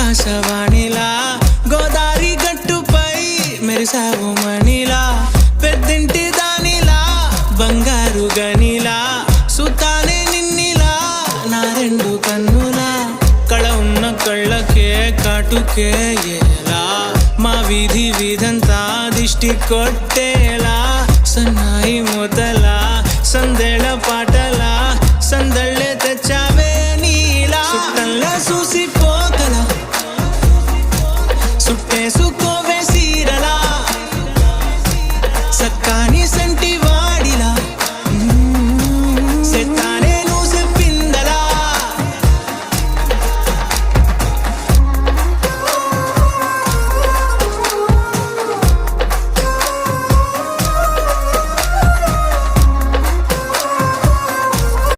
ఆకాశవాణిలా గోదారి గట్టుపై మెరిసావు మణిలా పెద్దింటి దానిలా బంగారు గనిలా సుతానే నిన్నిలా నా రెండు కన్నులా కళ ఉన్న కళ్ళకే కాటుకే ఎలా మా వీధి వీధంతా దిష్టి కొట్టేలా సన్నాయి మొదల సందేళ